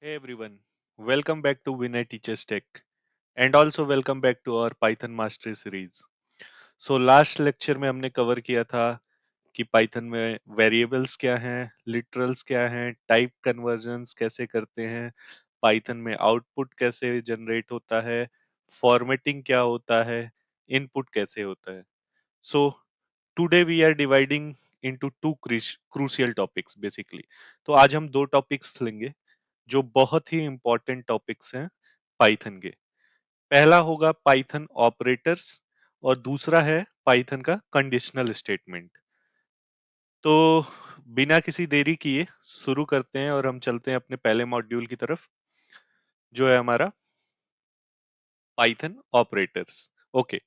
Hey everyone, welcome back to Vinay Teaches Tech and also welcome back to our Python Mastery series. So last lecture में हमने cover किया था कि Python में variables क्या हैं, लिटरल्स क्या हैं, टाइप कन्वर्जन्स कैसे करते हैं, पाइथन में आउटपुट कैसे जनरेट होता है, फॉर्मेटिंग क्या होता है, इनपुट कैसे होता है. So today we are dividing into two crucial topics basically. तो आज हम दो टॉपिक्स लेंगे जो बहुत ही इंपॉर्टेंट टॉपिक्स हैं पाइथन के. पहला होगा पाइथन ऑपरेटर्स और दूसरा है पाइथन का कंडीशनल स्टेटमेंट. तो बिना किसी देरी किए शुरू करते हैं और हम चलते हैं अपने पहले मॉड्यूल की तरफ जो है हमारा Python operators. Okay.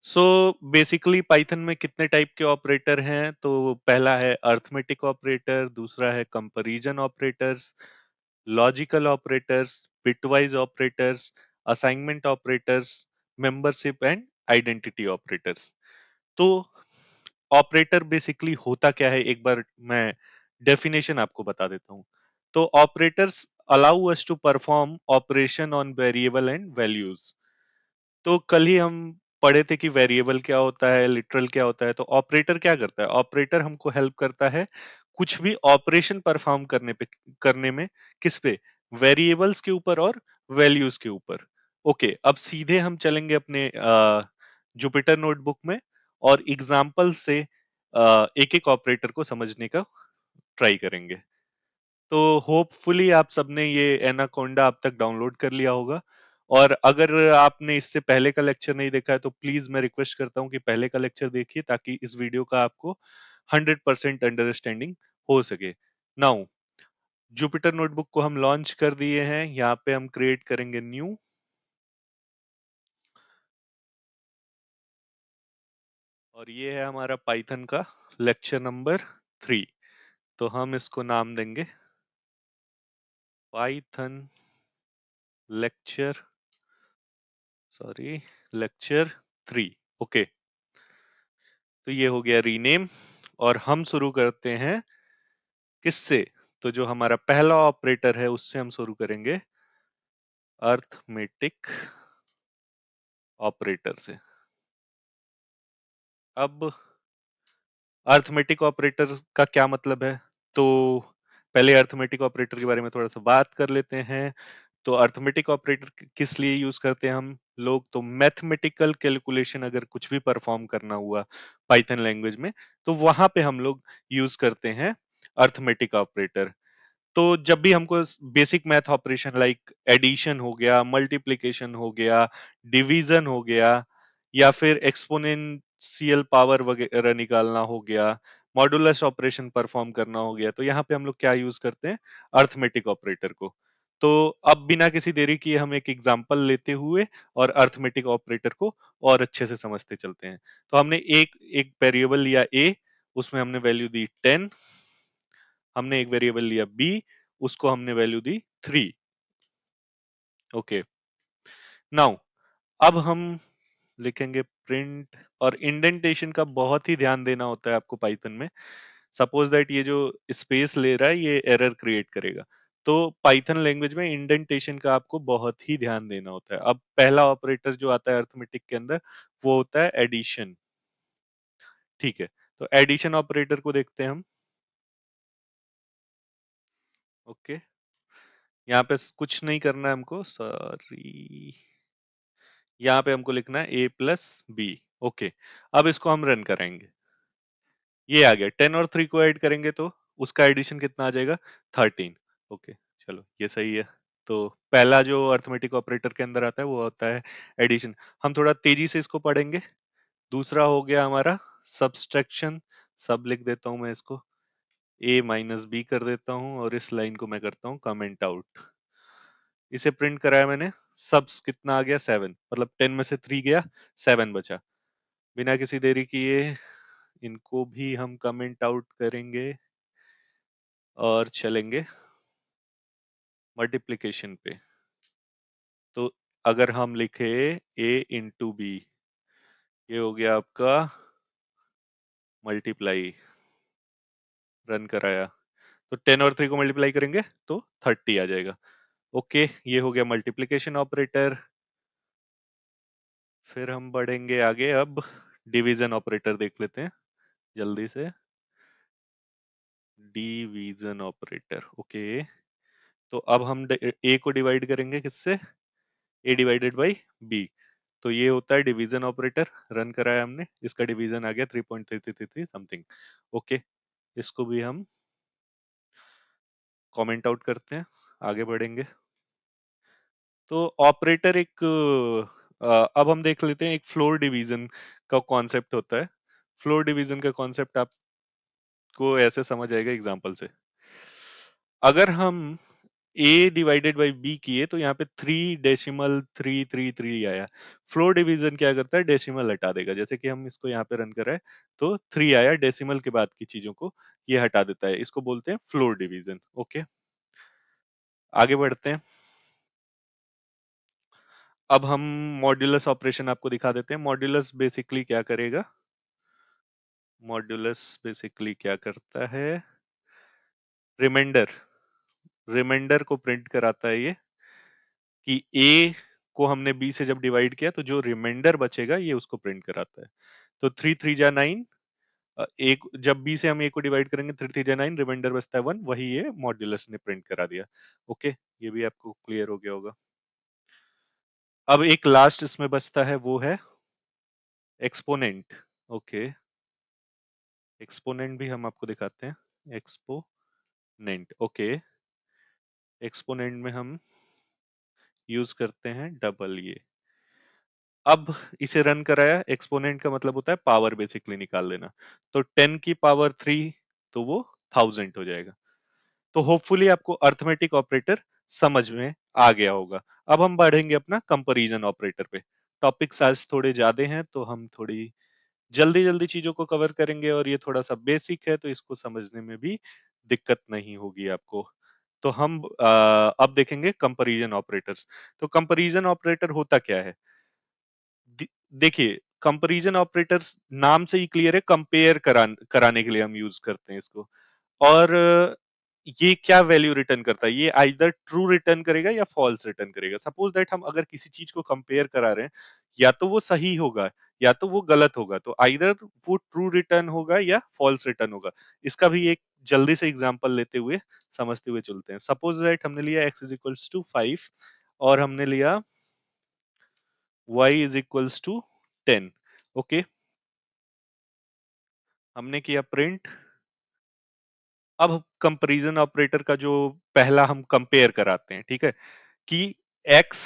So basically Python में कितने टाइप के ऑपरेटर हैं? तो पहला है अर्थमेटिक ऑपरेटर, दूसरा है comparison operators, logical operators, bitwise operators, assignment operators, membership and identity operators. तो ऑपरेटर बेसिकली होता क्या है, एक बार मैं डेफिनेशन आपको बता देता हूँ. तो operators allow us to perform operation on variable and values. तो कल ही हम पढ़े थे कि वेरिएबल क्या होता है, लिटरल क्या होता है. तो ऑपरेटर क्या करता है? ऑपरेटर हमको हेल्प करता है कुछ भी ऑपरेशन परफॉर्म करने में. किस पे? वेरिएबल्स के ऊपर और वैल्यूज के ऊपर. ओके, अब सीधे हम चलेंगे अपने जुपिटर नोटबुक में और एग्जाम्पल से एक एक ऑपरेटर को समझने का ट्राई करेंगे. तो होपफुली आप सबने ये एनाकोंडा अब तक डाउनलोड कर लिया होगा. और अगर आपने इससे पहले का लेक्चर नहीं देखा है तो प्लीज मैं रिक्वेस्ट करता हूँ कि पहले का लेक्चर देखिए ताकि इस वीडियो का आपको 100% अंडरस्टैंडिंग हो सके. नाउ जुपिटर नोटबुक को हम लॉन्च कर दिए हैं. यहाँ पे हम क्रिएट करेंगे न्यू और ये है हमारा पाइथन का लेक्चर नंबर 3. तो हम इसको नाम देंगे Python lecture, sorry, lecture 3. Okay. तो ये हो गया रीनेम और हम शुरू करते हैं किससे? तो जो हमारा पहला ऑपरेटर है उससे हम शुरू करेंगे अर्थमेटिक ऑपरेटर से. अब अर्थमेटिक ऑपरेटर का क्या मतलब है? तो पहले अर्थमेटिक ऑपरेटर के बारे में थोड़ा सा बात कर लेते हैं. तो अर्थमेटिक ऑपरेटर किस लिए यूज करते हैं हम लोग? तो मैथमेटिकल कैलकुलेशन अगर कुछ भी परफॉर्म करना हुआ पाइथन लैंग्वेज में तो वहां पे हम लोग यूज करते हैं अर्थमेटिक ऑपरेटर. तो जब भी हमको basic math operation like addition हो गया, मल्टीप्लिकेशन हो गया, डिवीजन हो गया या फिर एक्सपोनेंशियल पावर वगैरह निकालना हो गया, मॉडुलस ऑपरेशन परफॉर्म करना हो गया, तो यहाँ पे हम लोग क्या यूज करते हैं? अर्थमेटिक ऑपरेटर को. तो अब बिना किसी देरी किए हम एक एग्जांपल लेते हुए और अर्थमेटिक ऑपरेटर को और अच्छे से समझते चलते हैं. तो हमने एक एक वेरिएबल लिया a, उसमें हमने वैल्यू दी 10. हमने एक वेरिएबल लिया b, उसको हमने वैल्यू दी 3. ओके. नाउ अब हम लिखेंगे प्रिंट और इंडेंटेशन का बहुत ही ध्यान देना होता है आपको पाइथन में. सपोज दैट ये जो स्पेस ले रहा है ये एरर क्रिएट करेगा. तो पाइथन लैंग्वेज में इंडेंटेशन का आपको बहुत ही ध्यान देना होता है. अब पहला ऑपरेटर जो आता है अर्थमेटिक के अंदर वो होता है एडिशन. ठीक है. तो एडिशन ऑपरेटर को देखते हैं हम. ओके. यहाँ पे कुछ नहीं करना है हमको, सॉरी. यहाँ पे हमको लिखना है a+b. ओके. अब इसको हम रन कराएंगे. ये आ गया. 10 और 3 को ऐड करेंगे तो उसका एडिशन कितना आ जाएगा? 13. ओके. चलो ये सही है. तो पहला जो अर्थमेटिक ऑपरेटर के अंदर आता है वो होता है एडिशन. हम थोड़ा तेजी से इसको पढ़ेंगे. दूसरा हो गया हमारा सब्सट्रैक्शन. सब लिख देता हूं मैं इसको, a-b कर देता हूं और इस लाइन को मैं करता हूं कमेंट आउट. इसे प्रिंट कराया मैंने. सब्स कितना आ गया? 7. मतलब 10 में से 3 गया, 7 बचा. बिना किसी देरी किए इनको भी हम कमेंट आउट करेंगे और चलेंगे मल्टीप्लिकेशन पे. तो अगर हम लिखे a इंटू बी, ये हो गया आपका मल्टीप्लाई. रन कराया तो 10 और 3 को मल्टीप्लाई करेंगे तो 30 आ जाएगा. ओके, ये हो गया मल्टीप्लिकेशन ऑपरेटर। फिर हम बढ़ेंगे आगे, अब डिवीजन ऑपरेटर देख लेते हैं जल्दी से। Division operator, okay. तो अब हम ए को डिवाइड करेंगे किससे? ए डिवाइडेड बाई बी। तो ये होता है डिवीजन ऑपरेटर। रन कराया हमने, इसका डिवीजन आ गया 3.3333 समथिंग। ओके, इसको भी हम कमेंट आउट करते हैं, आगे बढ़ेंगे। तो ऑपरेटर एक अब हम देख लेते हैं, एक फ्लोर डिवीजन का कॉन्सेप्ट होता है। फ्लोर डिवीजन का कॉन्सेप्ट आपको ऐसे समझ आएगा एग्जांपल से। अगर हम a डिवाइडेड बाई b किए तो यहाँ पे 3.333 आया। फ्लोर डिवीजन क्या करता है? डेसिमल हटा देगा। जैसे कि हम इसको यहाँ पे रन कर रहे हैं तो 3 आया, डेसिमल के बाद की चीजों को ये हटा देता है। इसको बोलते हैं फ्लोर डिवीजन। ओके, आगे बढ़ते हैं। अब हम मॉड्यूलस ऑपरेशन आपको दिखा देते हैं। मॉड्यूलस बेसिकली क्या करेगा? मॉड्यूलस बेसिकली क्या करता है? रिमाइंडर, रिमाइंडर को प्रिंट कराता है ये, कि a को हमने b से जब डिवाइड किया तो जो रिमाइंडर बचेगा ये उसको प्रिंट कराता है। तो 3 3 जा 9, एक जब b से हम a को डिवाइड करेंगे 3 3 जा 9, रिमाइंडर बचता है 1, वही ये मॉड्यूलस ने प्रिंट करा दिया। ओके, ये भी आपको क्लियर हो गया होगा। अब एक लास्ट इसमें बचता है, वो है एक्सपोनेंट। ओके, एक्सपोनेंट भी हम आपको दिखाते हैं। Exponent, okay. एक्सपोनेंट में हम यूज करते हैं डबल ये। अब इसे रन कराया, एक्सपोनेंट का मतलब होता है पावर बेसिकली निकाल लेना। तो 10 की पावर 3, तो वो 1000 हो जाएगा। तो होपफुली आपको अर्थमेटिक ऑपरेटर समझ में आ गया होगा। अब हम बढ़ेंगे अपना कंपैरिजन ऑपरेटर पे। टॉपिक्स आज थोड़े ज्यादा हैं तो हम थोड़ी जल्दी जल्दी चीजों को कवर करेंगे, और ये थोड़ा सा बेसिक है तो इसको समझने में भी दिक्कत नहीं होगी आपको। तो हम अब देखेंगे कंपैरिजन ऑपरेटर्स। तो कंपैरिजन ऑपरेटर होता क्या है? देखिए, कंपैरिजन ऑपरेटर्स नाम से ही क्लियर है, कंपेयर कराने के लिए हम यूज करते हैं इसको। और ये क्या वैल्यू रिटर्न करता है? ये आइदर ट्रू रिटर्न करेगा या फॉल्स रिटर्न करेगा। सपोज दैट हम अगर किसी चीज को कंपेयर करा रहे हैं, या तो वो सही होगा या तो वो गलत होगा। तो आइदर वो ट्रू रिटर्न होगा या फॉल्स रिटर्न होगा। इसका भी एक जल्दी से एग्जांपल लेते हुए समझते हुए चलते हैं। सपोज दैट हमने लिया x इज इक्वल्स टू 5 और हमने लिया y is equals to 10। Okay, हमने किया प्रिंट। अब कंपैरिजन ऑपरेटर का जो पहला हम कंपेयर कराते हैं, ठीक है, कि x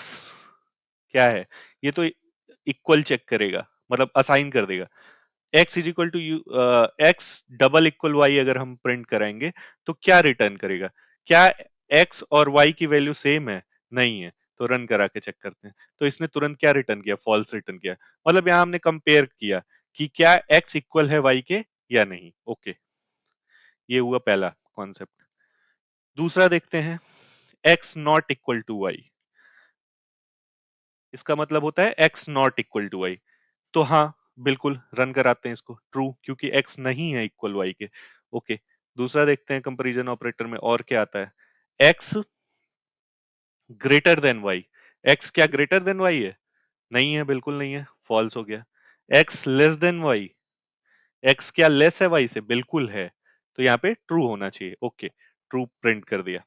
क्या है, ये तो इक्वल चेक करेगा, मतलब असाइन कर देगा। x is equal to you, x double equal y अगर हम प्रिंट कराएंगे तो क्या रिटर्न करेगा? क्या x और y की वैल्यू सेम है? नहीं है। तो रन करा के चेक करते हैं। तो इसने तुरंत क्या रिटर्न किया? फॉल्स रिटर्न किया। मतलब यहां हमने कंपेयर किया कि क्या x इक्वल है y के या नहीं। ओके, ये हुआ पहला कॉन्सेप्ट। दूसरा देखते हैं, x not equal to y. इसका मतलब होता है x not equal to Y. तो हाँ, बिल्कुल रन कराते हैं इसको, ट्रू, क्योंकि x नहीं है इक्वल y के। ओके, दूसरा देखते हैं कंपैरिजन ऑपरेटर में और क्या आता है। x greater than y। x क्या ग्रेटर देन y है? नहीं है, बिल्कुल नहीं है, फॉल्स हो गया। x less than y। x क्या लेस है y से? बिल्कुल है। तो यहाँ पे ट्रू होना चाहिए। ओके, ट्रू प्रिंट कर दिया।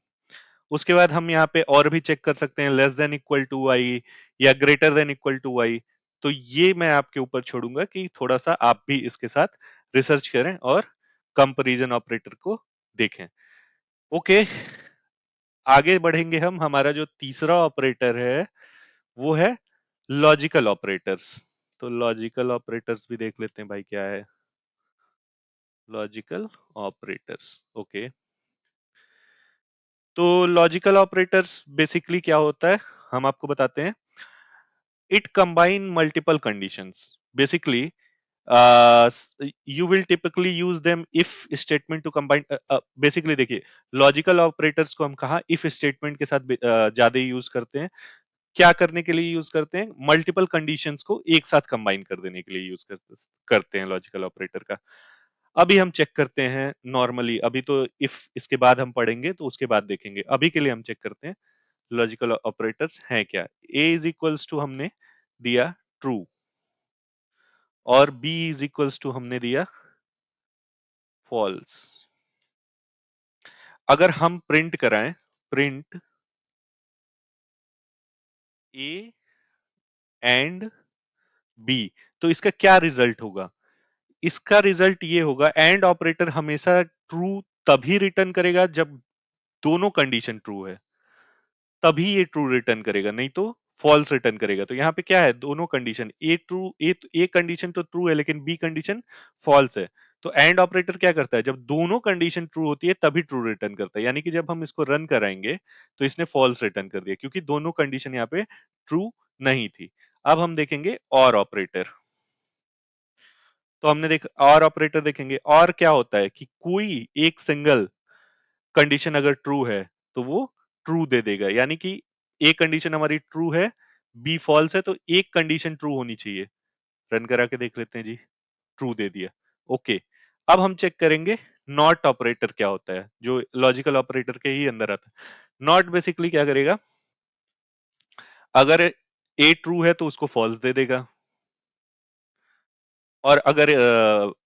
उसके बाद हम यहाँ पे और भी चेक कर सकते हैं, less than equal to Y या greater than equal to Y. तो ये मैं आपके ऊपर छोड़ूंगा कि थोड़ा सा आप भी इसके साथ रिसर्च करें और कंपैरिजन ऑपरेटर को देखें। ओके, आगे बढ़ेंगे हम। हमारा जो तीसरा ऑपरेटर है वो है लॉजिकल ऑपरेटर्स। तो लॉजिकल ऑपरेटर्स भी देख लेते हैं भाई, क्या है लॉजिकल ऑपरेटर्स। ओके, तो लॉजिकल ऑपरेटर्स बेसिकली क्या होता है, हम आपको बताते हैं। It combine multiple conditions. Basically, you will typically use them if statement to combine. Basically, देखिए, लॉजिकल ऑपरेटर्स को हम कहा इफ स्टेटमेंट के साथ ज्यादा यूज करते हैं। क्या करने के लिए यूज करते हैं? मल्टीपल कंडीशंस को एक साथ कंबाइन कर देने के लिए यूज करते हैं लॉजिकल ऑपरेटर का। अभी हम चेक करते हैं नॉर्मली। अभी तो इफ इसके बाद हम पढ़ेंगे तो उसके बाद देखेंगे। अभी के लिए हम चेक करते हैं लॉजिकल ऑपरेटर्स हैं क्या? ए इज इक्वल्स टू हमने दिया ट्रू और बी इज इक्वल्स टू हमने दिया फॉल्स। अगर हम प्रिंट कराएं, प्रिंट ए एंड बी, तो इसका क्या रिजल्ट होगा? इसका रिजल्ट ये होगा, एंड ऑपरेटर हमेशा ट्रू तभी रिटर्न करेगा जब दोनों कंडीशन ट्रू है, तभी ये ट्रू रिटर्न करेगा, नहीं तो फॉल्स रिटर्न करेगा। तो यहाँ पे क्या है, दोनों कंडीशन ए कंडीशन तो ट्रू है लेकिन बी कंडीशन फॉल्स है। तो एंड ऑपरेटर क्या करता है, जब दोनों कंडीशन ट्रू होती है तभी ट्रू रिटर्न करता है, यानी कि जब हम इसको रन कराएंगे तो इसने फॉल्स रिटर्न कर दिया क्योंकि दोनों कंडीशन यहाँ पे ट्रू नहीं थी। अब हम देखेंगे और ऑपरेटर। तो हमने और ऑपरेटर देखेंगे, और क्या होता है कि कोई एक सिंगल कंडीशन अगर ट्रू है तो वो ट्रू दे देगा, यानी कि ए कंडीशन हमारी ट्रू है, बी फॉल्स है, तो एक कंडीशन ट्रू होनी चाहिए। रन करा के देख लेते हैं जी, ट्रू दे दिया। ओके, अब हम चेक करेंगे नॉट ऑपरेटर क्या होता है, जो लॉजिकल ऑपरेटर के ही अंदर आता है। नॉट बेसिकली क्या करेगा, अगर ए ट्रू है तो उसको फॉल्स दे देगा, और अगर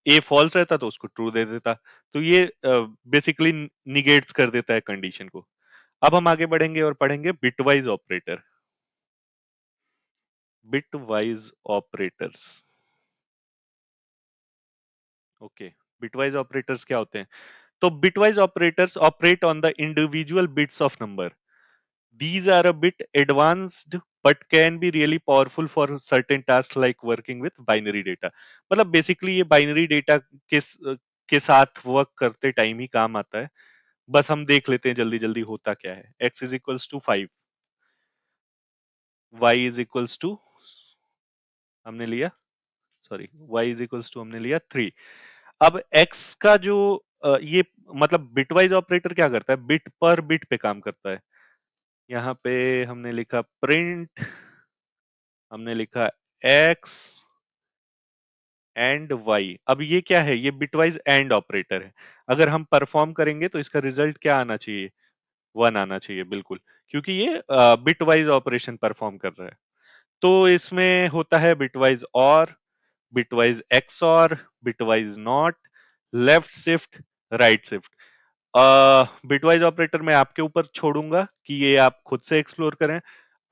ए फॉल्स रहता तो उसको ट्रू दे देता। तो ये बेसिकली निगेट्स कर देता है कंडीशन को। अब हम आगे बढ़ेंगे और पढ़ेंगे bitwise operator. Bitwise operators, okay. Bitwise operators क्या होते हैं? तो bitwise operators operate on the individual bits of number. These are a bit advanced but can be really powerful for certain tasks like working with binary data। मतलब basically ये binary data के साथ work करते time ही काम आता है। बस हम देख लेते हैं जल्दी जल्दी होता क्या है। x is equals to 5, y is equals to हमने लिया, sorry, y is equals to हमने लिया 3। अब x का जो ये मतलब बिटवाइज ऑपरेटर क्या करता है, बिट पर बिट पे काम करता है। यहाँ पे हमने लिखा प्रिंट, हमने लिखा x एंड y। अब ये क्या है, ये बिटवाइज एंड ऑपरेटर है। अगर हम परफॉर्म करेंगे तो इसका रिजल्ट क्या आना चाहिए, 1 आना चाहिए, बिल्कुल, क्योंकि ये बिटवाइज ऑपरेशन परफॉर्म कर रहा है। तो इसमें होता है बिटवाइज और, बिटवाइज एक्स और, bitwise not, left shift, right shift. Bitwise operator मैं आपके ऊपर छोड़ूंगा कि ये आप खुद से एक्सप्लोर करें।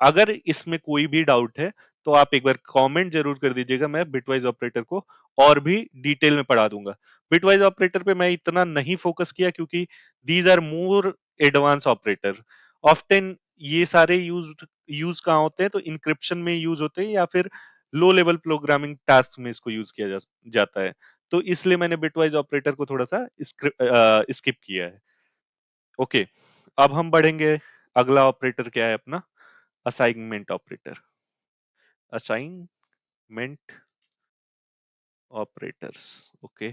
अगर इसमें कोई भी डाउट है तो आप एक बार कमेंट जरूर कर दीजिएगा, मैं बिटवाइज ऑपरेटर को और भी डिटेल में पढ़ा दूंगा। बिटवाइज ऑपरेटर पे मैं इतना नहीं फोकस किया क्योंकि these are more advance operator. Often ये सारे यूज यूज कहाँ होते हैं, तो इंक्रिप्शन में यूज होते हैं या फिर लो लेवल प्रोग्रामिंग टास्क में इसको यूज किया जाता है। तो इसलिए मैंने बिटवाइज ऑपरेटर को थोड़ा सा स्किप किया है। ओके, अब हम बढ़ेंगे। अगला ऑपरेटर क्या है अपना, assignment operator. Assignment operators, okay,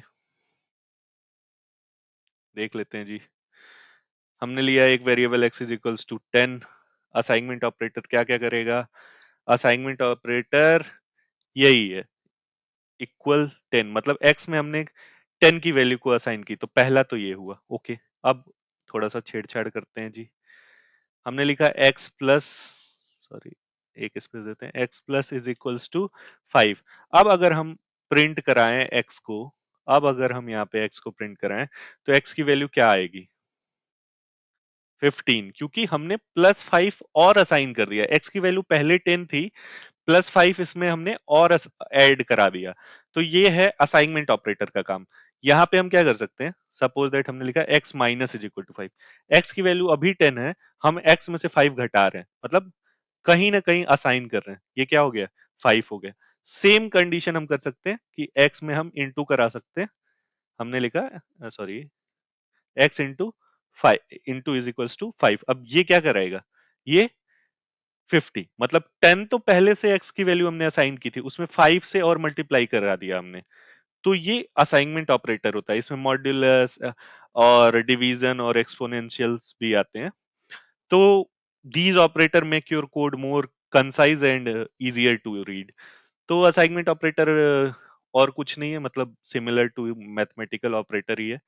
देख लेते हैं जी। हमने लिया एक variable x is equals to 10। Assignment operator क्या क्या करेगा, असाइनमेंट ऑपरेटर यही है, इक्वल 10, मतलब x में हमने 10 की वैल्यू को असाइन की, तो पहला तो ये हुआ। ओके, अब थोड़ा सा छेड़छाड़ करते हैं जी। हमने लिखा x प्लस, सॉरी, एक स्पेस देते हैं, x plus is equals to 5। अब अगर हम प्रिंट कराएं x को, अब अगर हम यहाँ पे x को प्रिंट कराएं तो x की वैल्यू क्या आएगी, 15, क्योंकि हमने +5 और असाइन कर दिया। x की वैल्यू पहले 10 थी, +5 इसमें हमने और ऐड करा दिया। तो ये है असाइनमेंट ऑपरेटर का काम। यहाँ पे हम क्या कर सकते हैं, सपोज दैट हमने लिखा x minus is equal to 5। x की वैल्यू अभी 10 है, हम x में से 5 घटा रहे हैं, मतलब कहीं ना कहीं असाइन कर रहे हैं। ये क्या हो गया, 5 हो गया। सेम कंडीशन हम कर सकते हैं कि x में हम इंटू करा सकते हैं। हमने लिखा, sorry, x into 5 into is equals to 5। अब ये क्या कराएगा, ये 50, मतलब 10 तो पहले से x की वैल्यू हमने असाइन की थी, उसमें 5 से और मल्टीप्लाई करा दिया हमने। तो ये असाइनमेंट ऑपरेटर होता है। इसमें मॉड्यूलस और डिवीजन और एक्सपोनेंशियल्स भी आते हैं। तो these operator make your code more concise and easier to read. तो असाइनमेंट ऑपरेटर और कुछ नहीं है, मतलब सिमिलर टू मैथमेटिकल ऑपरेटर ही है।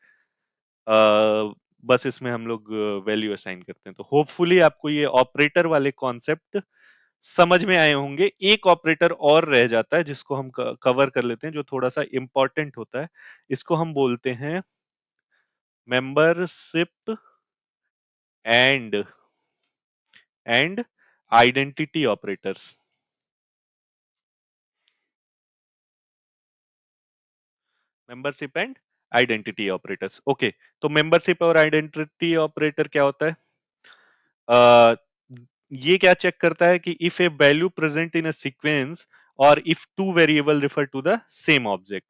बस इसमें हम लोग वैल्यू असाइन करते हैं। तो होपफुली आपको ये ऑपरेटर वाले कॉन्सेप्ट समझ में आए होंगे। एक ऑपरेटर और रह जाता है जिसको हम कवर कर लेते हैं, जो थोड़ा सा इंपॉर्टेंट होता है। इसको हम बोलते हैं membership and and identity operators. Membership and identity operators. Okay, तो मेंबरशिप और आइडेंटिटी ऑपरेटर क्या होता है? अ, ये क्या चेक करता है कि if a value present in a sequence और if two variable refer to the same object.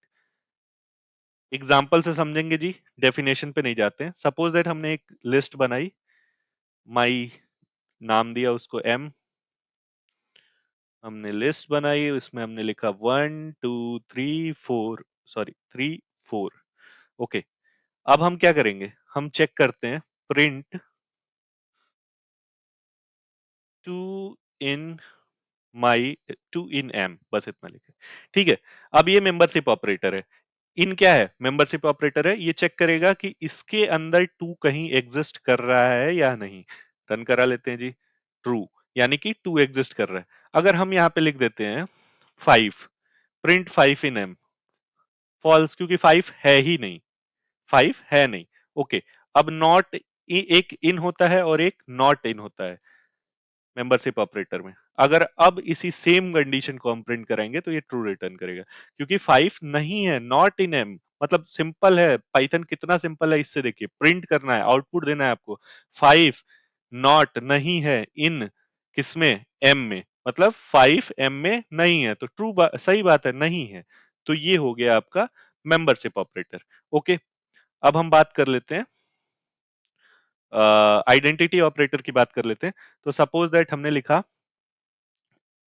Example से समझेंगे जी, डेफिनेशन पे नहीं जाते हैं। सपोज दैट हमने एक लिस्ट बनाई, माई नाम दिया उसको एम, हमने लिस्ट बनाई, उसमें हमने लिखा 1 2 3 4, सॉरी 3 4। ओके, अब हम क्या करेंगे, हम चेक करते हैं प्रिंट टू इन माई टू इन एम, बस इतना लिखे। ठीक है, अब ये मेंबरशिप ऑपरेटर है। इन क्या है? मेंबरशिप ऑपरेटर है। ये चेक करेगा कि इसके अंदर टू कहीं एग्जिस्ट कर रहा है या नहीं। रन करा लेते हैं जी। ट्रू, यानी कि टू एग्जिस्ट कर रहा है। अगर हम यहाँ पे लिख देते हैं 5, प्रिंट 5 इन एम, फॉल्स, क्योंकि 5 है ही नहीं, 5 है नहीं। ओके, अब नॉट, एक इन होता है और एक नॉट इन होता है मेंबरशिप ऑपरेटर में। अगर अब इसी सेम कंडीशन को हम प्रिंट कराएंगे तो ये ट्रू रिटर्न करेगा, क्योंकि 5 नहीं है, नॉट इन एम। मतलब सिंपल है, पाइथन कितना सिंपल है, इससे देखिए, प्रिंट करना है, आउटपुट देना है आपको। 5 नॉट नहीं है इन किसमें? एम में, मतलब 5 एम में नहीं है, तो ट्रू सही बात है, नहीं है। तो ये हो गया आपका मेंबरशिप ऑपरेटर। ओके, अब हम बात कर लेते हैं आइडेंटिटी ऑपरेटर की बात कर लेते हैं। तो सपोज दैट हमने लिखा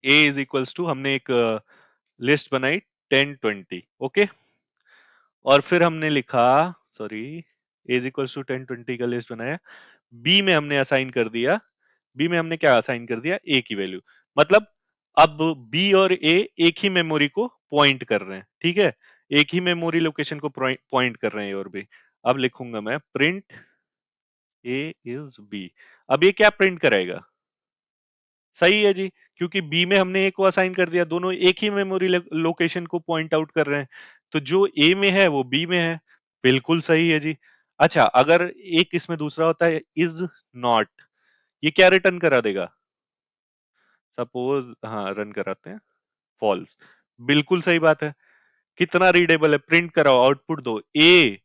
a इज इक्वल्स टू, हमने एक लिस्ट बनाई 10 20। ओके, और फिर हमने लिखा, sorry, a is equals to 10 20 का लिस्ट बनाया। b में हमने असाइन कर दिया, b में हमने क्या असाइन कर दिया? a की वैल्यू। मतलब अब b और a एक ही मेमोरी को पॉइंट कर रहे हैं, ठीक है, एक ही मेमोरी लोकेशन को पॉइंट कर रहे हैं। और भी, अब लिखूंगा मैं प्रिंट a इज b। अब ये क्या प्रिंट कराएगा? सही है जी, क्योंकि बी में हमने ए को असाइन कर दिया, दोनों एक ही मेमोरी लोकेशन को पॉइंट आउट कर रहे हैं, तो जो ए में है वो बी में है। बिल्कुल सही है जी। अच्छा, अगर एक इसमें दूसरा होता है इज नॉट, ये क्या रिटर्न करा देगा? सपोज, हाँ, रन कराते हैं, फॉल्स। बिल्कुल सही बात है, कितना रीडेबल है, प्रिंट कराओ, आउटपुट दो, ए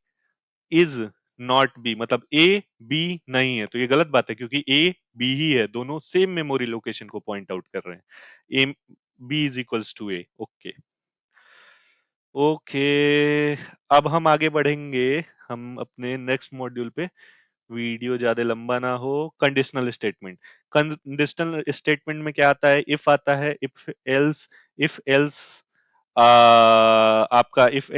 इज नॉट बी, मतलब ए बी नहीं है, तो ये गलत बात है, क्योंकि ए बी ही है, दोनों सेम मेमोरी लोकेशन को पॉइंट आउट कर रहे हैं। A B is equals to A. Okay, okay, अब हम आगे बढ़ेंगे, हम अपने नेक्स्ट मॉड्यूल पे। वीडियो ज्यादा लंबा ना हो। कंडीशनल स्टेटमेंट, कंडीशनल स्टेटमेंट में क्या आता है? इफ आता है, इफ एल्स, आपका if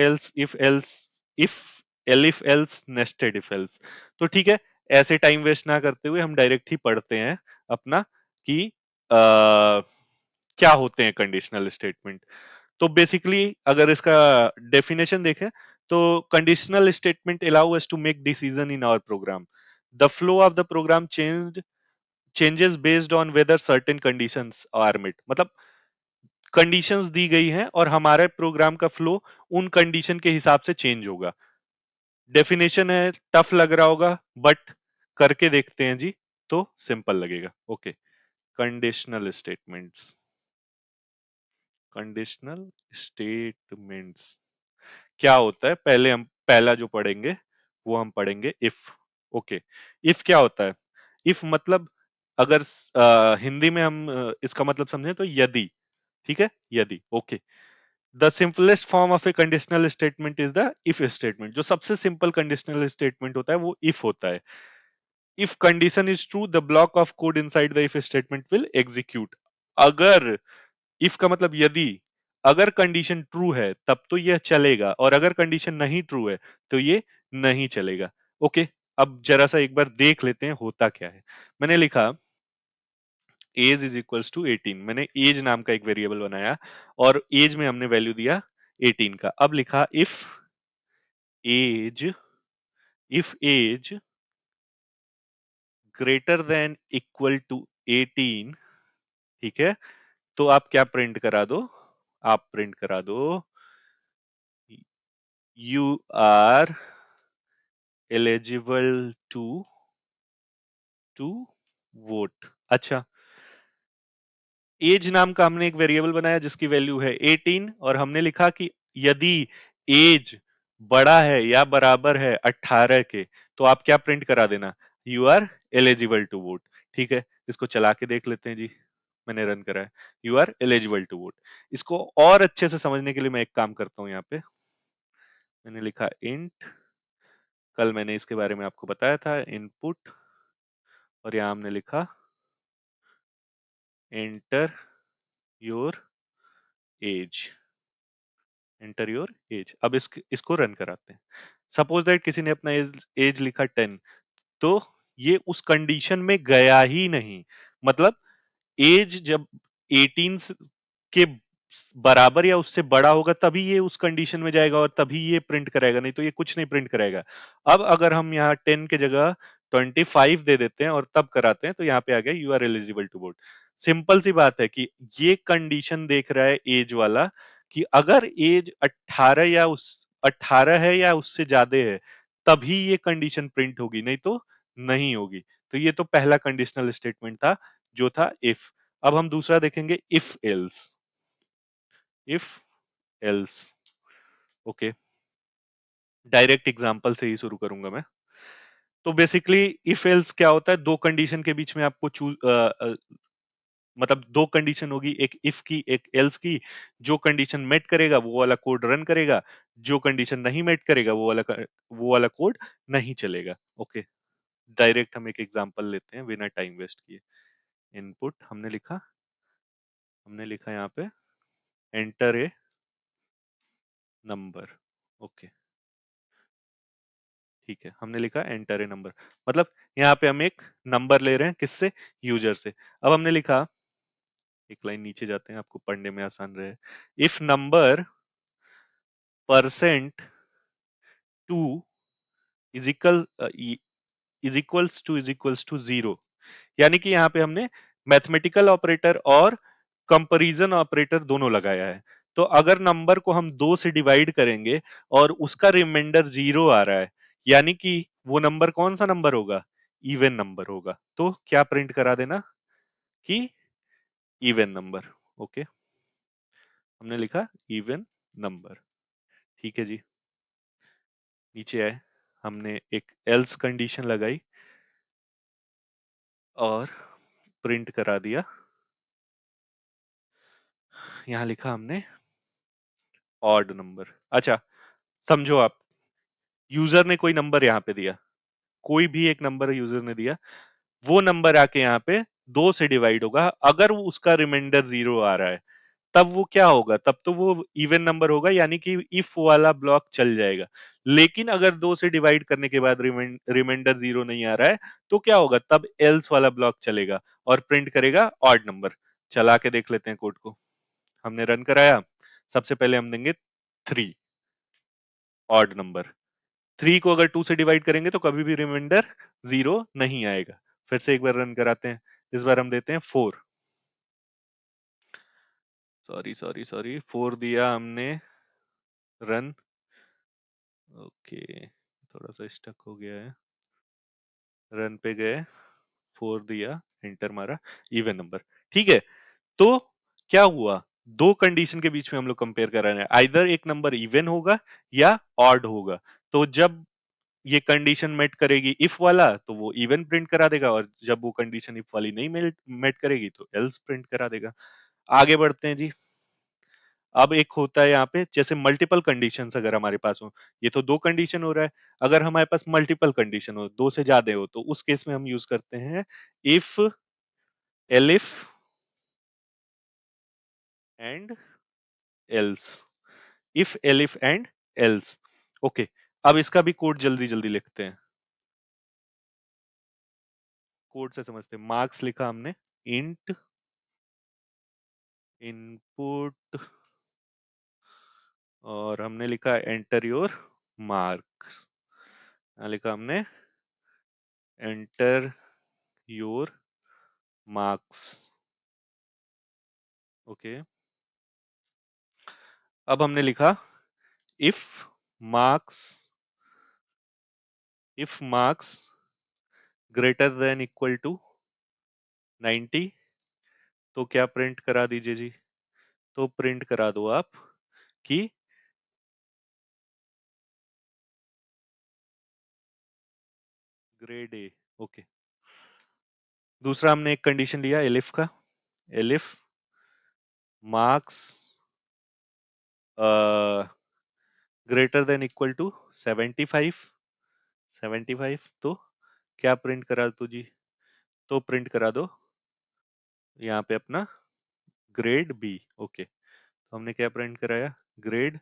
elif else nested if else. तो ठीक है, ऐसे टाइम वेस्ट ना करते हुए हम डायरेक्ट ही पढ़ते हैं अपना कि क्या होते हैं कंडीशनल स्टेटमेंट। तो बेसिकली अगर इसका डेफिनेशन देखें, तो conditional statement allow us to make decision in our program. The flow of the program changes based on whether certain conditions are met. मतलब कंडीशंस दी गई हैं और हमारे प्रोग्राम का फ्लो उन कंडीशन के हिसाब से चेंज होगा। डेफिनेशन है, टफ लग रहा होगा, बट करके देखते हैं जी, तो सिंपल लगेगा। Okay, conditional statements, conditional statements क्या होता है? पहले हम पहला जो पढ़ेंगे वो हम पढ़ेंगे इफ। ओके, इफ क्या होता है? इफ मतलब, अगर हिंदी में हम इसका मतलब समझें तो यदि, ठीक है, यदि। Okay, the simplest form of A conditional statement is the if statement. जो सबसे सिंपल कंडीशनल स्टेटमेंट होता है वो इफ होता है। If condition is true, the block of code inside the if statement will execute. अगर, इफ का मतलब यदि, अगर कंडीशन ट्रू है तब तो यह चलेगा, और अगर कंडीशन नहीं ट्रू है तो ये नहीं चलेगा। ओके, अब जरा सा एक बार देख लेते हैं होता क्या है। मैंने लिखा एज इज इक्वल्स टू 18, मैंने एज नाम का एक वेरिएबल बनाया और एज में हमने वैल्यू दिया 18 का। अब लिखा age if age greater than equal to 18, ठीक है, तो आप क्या प्रिंट करा दो, आप प्रिंट करा दो you are eligible to vote. अच्छा, एज नाम का हमने एक वेरिएबल बनाया जिसकी वैल्यू है 18 और हमने लिखा कि यदि एज बड़ा है या बराबर है 18 के तो आप क्या प्रिंट करा देना, you are eligible to vote. ठीक है, इसको चला के देख लेते हैं जी, मैंने रन करा है, you are eligible to vote. इसको और अच्छे से समझने के लिए मैं एक काम करता हूं, यहाँ पे मैंने लिखा इंट, कल मैंने इसके बारे में आपको बताया था, इनपुट, और यहां हमने लिखा enter your age, enter your age. अब इसको रन कराते हैं। सपोज दैट किसी ने अपना एज एज लिखा 10, तो ये उस कंडीशन में गया ही नहीं, मतलब एज जब 18 के बराबर या उससे बड़ा होगा तभी ये उस कंडीशन में जाएगा और तभी ये प्रिंट करेगा, नहीं तो ये कुछ नहीं प्रिंट करेगा। अब अगर हम यहाँ 10 के जगह 25 दे देते हैं और तब कराते हैं तो यहाँ पे आ गया you are eligible to vote. Simple सी बात है कि ये कंडीशन देख रहा है एज वाला कि अगर एज 18 या उस 18 है या उससे ज्यादा है तभी ये कंडीशन प्रिंट होगी, नहीं तो नहीं होगी। तो ये तो पहला कंडीशनल स्टेटमेंट था जो था इफ। अब हम दूसरा देखेंगे if else. If else, okay, direct example से ही शुरू करूंगा मैं। तो बेसिकली इफ एल्स क्या होता है, दो कंडीशन के बीच में आपको चूज मतलब दो कंडीशन होगी, एक इफ की एक एल्स की। जो कंडीशन मेट करेगा वो वाला कोड रन करेगा, जो कंडीशन नहीं मेट करेगा वो वाला कोड नहीं चलेगा। ओके, डायरेक्ट हम एक एग्जांपल लेते हैं बिना टाइम वेस्ट किए। इनपुट हमने लिखा यहाँ पे एंटर ए नंबर। ओके, ठीक है, हमने लिखा एंटर ए नंबर, मतलब यहाँ पे हम एक नंबर ले रहे हैं किससे, यूजर से। अब हमने लिखा, एक लाइन नीचे जाते हैं आपको पढ़ने में आसान रहे, if number percent two is equal is equals to zero. यानी कि यहाँ पे हमने मैथमेटिकल ऑपरेटर और कंपैरिजन ऑपरेटर दोनों लगाया है। तो अगर नंबर को हम 2 से डिवाइड करेंगे और उसका रिमाइंडर 0 आ रहा है, यानी कि वो नंबर कौन सा नंबर होगा, इवन नंबर होगा। तो क्या प्रिंट करा देना कि इवन नंबर। ओके, हमने लिखा इवन नंबर। ठीक है जी, नीचे आए, हमने एक एल्स कंडीशन लगाई और प्रिंट करा दिया। यहां लिखा हमने ऑड नंबर। अच्छा, समझो आप, यूजर ने कोई नंबर यहाँ पे दिया, कोई भी एक नंबर यूजर ने दिया, वो नंबर आके यहाँ पे 2 से डिवाइड होगा। अगर वो उसका रिमाइंडर 0 आ रहा है तब वो क्या होगा, तब तो वो इवन नंबर होगा, यानी कि इफ वाला ब्लॉक चल जाएगा। लेकिन अगर 2 से डिवाइड करने के बाद रिमाइंडर 0 नहीं आ रहा है तो क्या होगा, तब एल्स वाला ब्लॉक चलेगा और प्रिंट करेगा ऑड नंबर। चला के देख लेते हैं कोड को। हमने रन कराया, सबसे पहले हम देंगे 3, ऑड नंबर। 3 को अगर 2 से डिवाइड करेंगे तो कभी भी रिमाइंडर 0 नहीं आएगा। फिर से एक बार रन कराते हैं, इस बार हम देते हैं 4, सॉरी 4 दिया हमने, रन। ओके, थोड़ा सा स्टक हो गया है, रन पे गए, 4 दिया, एंटर मारा, इवन नंबर। ठीक है, तो क्या हुआ, दो कंडीशन के बीच में हम लोग कंपेयर कर रहे हैं, आइदर एक नंबर इवन होगा या ऑड होगा। तो जब ये कंडीशन मेट करेगी इफ वाला तो वो इवन प्रिंट करा देगा, और जब वो कंडीशन इफ वाली नहीं मेट करेगी तो एल्स प्रिंट करा देगा। आगे बढ़ते हैं जी। अब एक होता है यहाँ पे जैसे मल्टीपल कंडीशंस अगर हमारे पास हो, ये तो दो कंडीशन हो रहा है, अगर हमारे पास मल्टीपल कंडीशन हो, दो से ज्यादा हो, तो उस केस में हम यूज करते हैं if elif and else. If elif and else. Okay, अब इसका भी कोड जल्दी जल्दी लिखते हैं, कोड से समझते हैं। मार्क्स लिखा हमने, इंट इनपुट, और हमने लिखा एंटर योर मार्क्स। लिखा हमने एंटर योर मार्क्स। ओके, अब हमने लिखा if marks if marks greater than equal to 90, तो क्या प्रिंट करा दीजिए जी। तो प्रिंट करा दो आप कि ग्रेड ए। ओके, दूसरा हमने एक कंडीशन लिया एलिफ का, elif marks greater than equal to 75, 75, तो क्या प्रिंट करा दो जी। तो प्रिंट करा दो यहाँ पे अपना ग्रेड बी। ओके, तो हमने क्या प्रिंट कराया, ग्रेड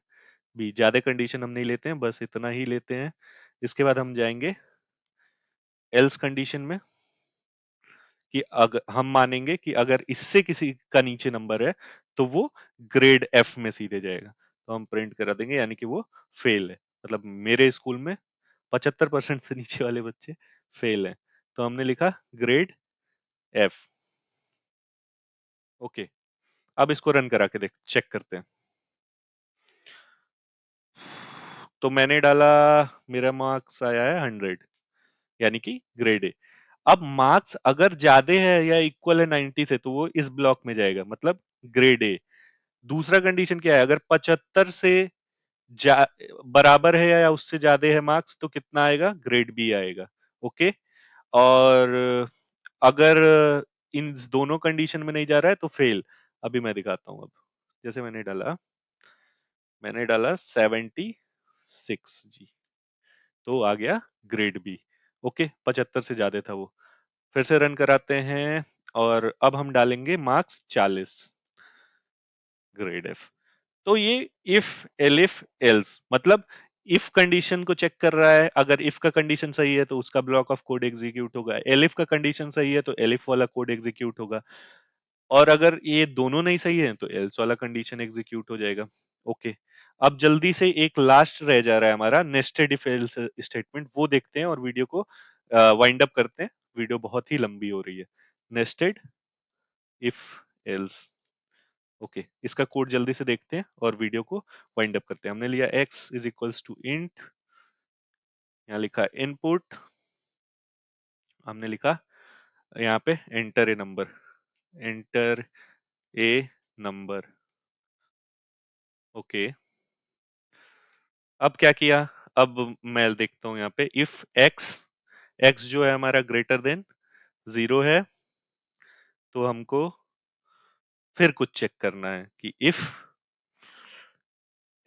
बी। ज्यादा कंडीशन हम नहीं लेते हैं, बस इतना ही लेते हैं। इसके बाद हम जाएंगे एल्स कंडीशन में कि अगर हम मानेंगे कि अगर इससे किसी का नीचे नंबर है तो वो ग्रेड एफ में सीधे जाएगा, तो हम प्रिंट करा देंगे यानी कि वो फेल है। मतलब मेरे स्कूल में 75% से नीचे वाले बच्चे फेल हैं, तो हमने लिखा ग्रेड एफ। ओके, अब इसको रन करा के देख चेक करते हैं। तो मैंने डाला, मेरा मार्क्स आया है 100, यानी कि ग्रेड ए। अब मार्क्स अगर ज्यादा है या इक्वल है 90 से तो वो इस ब्लॉक में जाएगा, मतलब ग्रेड ए। दूसरा कंडीशन क्या है, अगर 75 से जा, बराबर है या उससे ज्यादा है मार्क्स तो कितना आएगा, ग्रेड बी आएगा। ओके, और अगर इन दोनों कंडीशन में नहीं जा रहा है तो फेल। अभी मैं दिखाता हूं। अब जैसे मैंने डाला 76 जी, तो आ गया ग्रेड बी। ओके, 75 से ज्यादा था वो। फिर से रन कराते हैं और अब हम डालेंगे मार्क्स 40, ग्रेड एफ। तो ये इफ एलिफ एल्स, मतलब इफ कंडीशन को चेक कर रहा है। अगर इफ का कंडीशन सही है तो उसका ब्लॉक ऑफ कोड एग्जीक्यूट होगा, एलिफ का कंडीशन सही है तो एलिफ वाला कोड एग्जीक्यूट होगा, और अगर ये दोनों नहीं सही है तो एल्स वाला कंडीशन एग्जीक्यूट हो जाएगा। ओके, अब जल्दी से एक लास्ट रह जा रहा है हमारा नेस्टेड इफ एल्स स्टेटमेंट, वो देखते हैं और वीडियो को वाइंड अप करते हैं। वीडियो बहुत ही लंबी हो रही है। Nested if else. ओके, इसका कोड जल्दी से देखते हैं और वीडियो को वाइंड अप करते हैं। हमने लिया x is equals to int, यहाँ लिखा इनपुट, हमने लिखा यहाँ पे enter a number, enter a number. Okay, अब क्या किया, अब मैं देखता हूँ यहाँ पे इफ x, x जो है हमारा ग्रेटर देन 0 है, तो हमको फिर कुछ चेक करना है कि if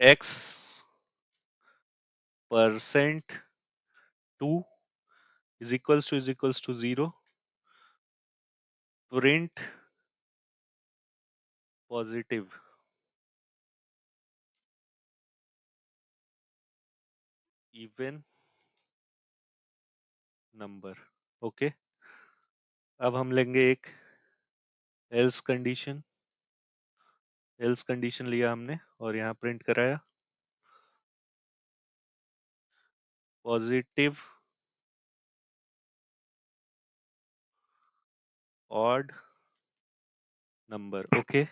x percent 2 is equals to 0, print positive even number. Okay, अब हम लेंगे एक एल्स कंडीशन, एल्स कंडीशन लिया हमने और यहाँ प्रिंट कराया पॉजिटिव ऑड नंबर। ओके,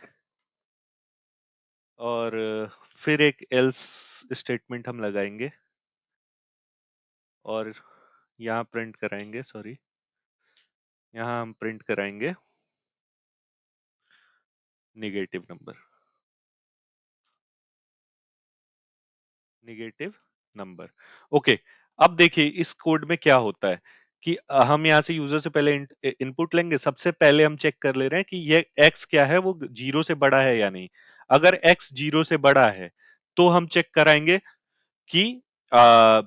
और फिर एक एल्स स्टेटमेंट हम लगाएंगे और यहाँ प्रिंट कराएंगे, सॉरी, यहाँ हम प्रिंट कराएंगे negative number, negative number. Okay, अब देखिए इस कोड में क्या होता है कि हम यहाँ से यूजर से पहले इनपुट लेंगे। सबसे पहले हम चेक कर ले रहे हैं कि ये x क्या है, वो 0 से बड़ा है या नहीं। अगर x 0 से बड़ा है तो हम चेक कराएंगे कि आ,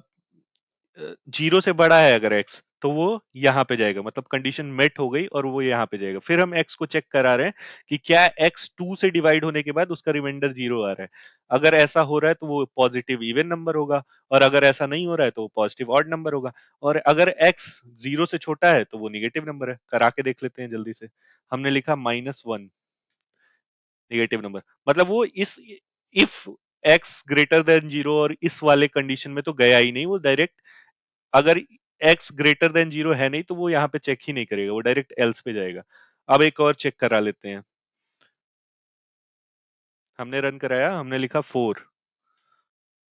0 से बड़ा है अगर x, तो वो यहाँ पे जाएगा, मतलब कंडीशन मेट हो गई और वो यहाँ पे जाएगा। फिर हम x को चेक करा रहे हैं कि क्या x 2 से डिवाइड होने के बाद उसका रिमाइंडर 0 आ रहा है। अगर ऐसा हो रहा है तो वो पॉजिटिव इवन नंबर होगा, और अगर ऐसा नहीं हो रहा है तो वो पॉजिटिव ऑड नंबर होगा। और अगर x 0 से छोटा है तो वो निगेटिव नंबर है। करा के देख लेते हैं जल्दी से। हमने लिखा -1 निगेटिव नंबर, मतलब वो इस इफ x ग्रेटर देन 0 और इस वाले कंडीशन में तो गया ही नहीं, वो डायरेक्ट, अगर x ग्रेटर देन 0 है नहीं तो वो यहाँ पे चेक ही नहीं करेगा, वो डायरेक्ट एल्स पे जाएगा। अब एक और चेक करा लेते हैं। हमने रन कराया, हमने लिखा 4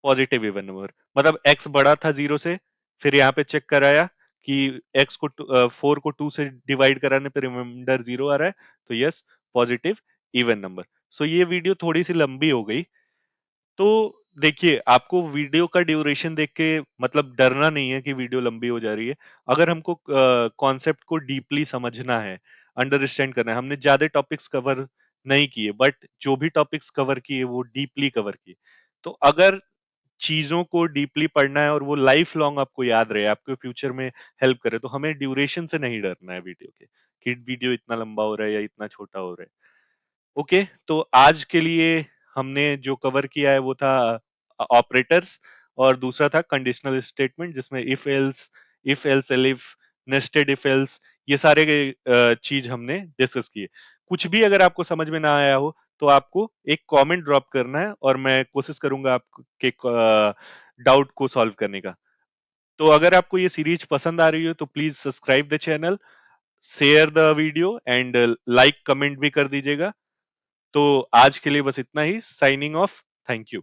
पॉजिटिव इवन नंबर, मतलब x बड़ा था 0 से, फिर यहाँ पे चेक कराया कि x को 4 को 2 से डिवाइड कराने पे रिमाइंडर 0 आ रहा है, तो यस पॉजिटिव इवन नंबर। सो ये वीडियो थोड़ी सी लंबी हो गई, तो देखिए आपको वीडियो का ड्यूरेशन देख के मतलब डरना नहीं है कि वीडियो लंबी हो जा रही है। अगर हमको कॉन्सेप्ट को डीपली समझना है, अंडरस्टैंड करना है, हमने ज्यादा टॉपिक्स कवर नहीं किए, बट जो भी टॉपिक्स कवर किए वो डीपली कवर किए। तो अगर चीजों को डीपली पढ़ना है और वो लाइफ लॉन्ग आपको याद रहे, आपके फ्यूचर में हेल्प करे, तो हमें ड्यूरेशन से नहीं डरना है वीडियो के, कि वीडियो इतना लंबा हो रहा है या इतना छोटा हो रहा है। ओके, तो आज के लिए हमने जो कवर किया है वो था ऑपरेटर्स, और दूसरा था कंडीशनल स्टेटमेंट जिसमें if else elif, nested if else, ये सारे चीज हमने डिस्कस किए। कुछ भी अगर आपको समझ में ना आया हो तो आपको एक कमेंट ड्रॉप करना है और मैं कोशिश करूंगा आपके डाउट को सॉल्व करने का। तो अगर आपको ये सीरीज पसंद आ रही हो तो please subscribe the channel, share the video and like comment भी कर दीजिएगा। तो आज के लिए बस इतना ही, साइनिंग ऑफ, थैंक यू।